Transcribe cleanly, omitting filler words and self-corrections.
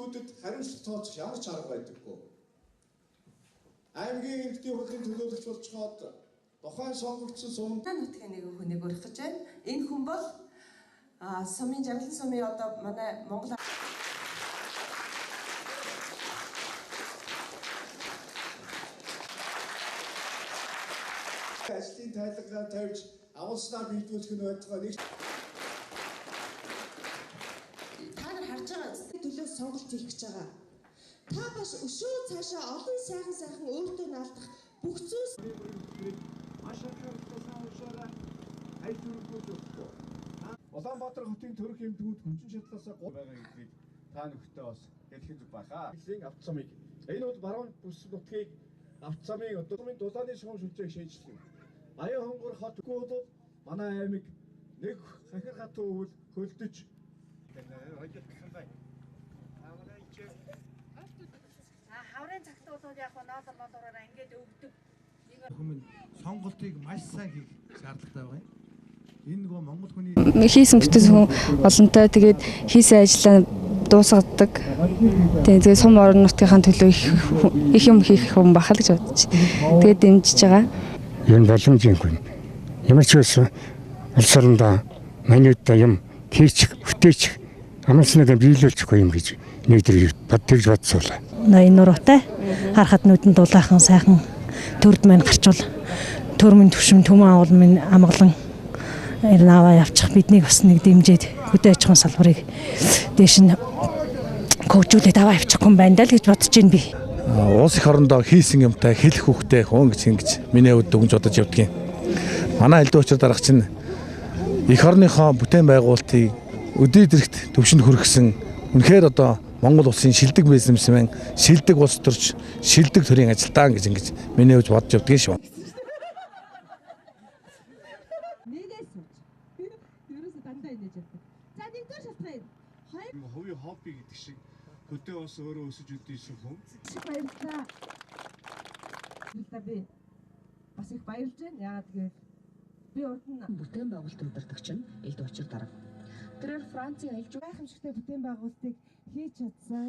эмэгтэйчүүдэд хариуцлага тооцох ямар ч арга байдаггүй. Аймгийн иргэдийн хурлын төлөөлөгч болцоход тухайн сонгогдсон сумын нутгийн нэг хүнийг өргөх гэж байна. Энэ хүн бол сумын Жамлан сумын одоо манай Монгол ажлын тайлбараар тавьж агуулснаа биелүүлэх нь байтугай нэг та нар харж байгаа төлөө сонголт хийх гэж байгаа. Та бас өшөө цаашаа олон сайхан өөртөө наалдах бүх зүйлс Улаанбаатар хотын төрөх эмдгүүд хүчин чадлаасаа гол байгаа гэдгийг та нөхдөд бас хэлэх зүг байхаа. Эсийн автцамыг энэ бол баруун бүс нутгийг автцамын одоо дулааны шугам шүлжээг шийдчихлээ. Баян хонгор хот гол манай аймаг нэг хахир хатуу үйл хөлдөж хаврын цагт бол яг ноодороор ингээд өвдөг. Хүмүүс сонголтыг маш сайн хийх шаардлагатай байгаа юм. Энэ нөгөө монгол хүний хийсэн бүтэц хүн олонтой тэгээд хийсэн ажлаа дуусгадаг. Тэгээд сум орон нутгийнхаа төлөө их юм хийх хүн бахал гэж бодож. Тэгээд дэмжиж байгаа. Энэ боломжгүй. Ямар ч байсан улс орондоо манайдаа юм хийчих, бүтээчих, амарснаа биелүүлчихгүй юм гэж нэг төр бодож бодсоолаа. Ноён нуруутай харахад нүдэнд дулаахан сайхан төрд маань гарчвал төрмөн төвшин төмөн агуул минь амгалан аваа явчих биднийг бас нэг дэмжиж хөдөө аж ахуйн салбарыг дээш нь хөгжүүлээд аваа явчихгүй юм байна даа л гэж бодож байна би. улс их орондоо хийсэн юмтай хэлэх хүүхдээ хүн гэж миний хувьд дүгнж бодож явдгийн. Манай элдв очир дарга чинь их орныхоо бүтээн байгуулалтыг өдөрт эрт төвшөнд хүргэсэн үнэхээр одоо Монгол улсын шилдэг бизнесмен, шилдэг улс төрч, шилдэг төрийн ажилтаа гэж миний хувьд бодож явдгийн шүү. хувийн хобби гэдэг шиг хөдөө бас өөрөө өсөж үдээсэн хүн. баярлалаа. Би бас их баярлж байна. Яагаад гэвэл би урд нь бүтээн байгуулалт удирдагч нь элдв очир дарга. тэрээр Францын айлж гайхамшигтай бүтээн байгуулалтыг хийж чадсан.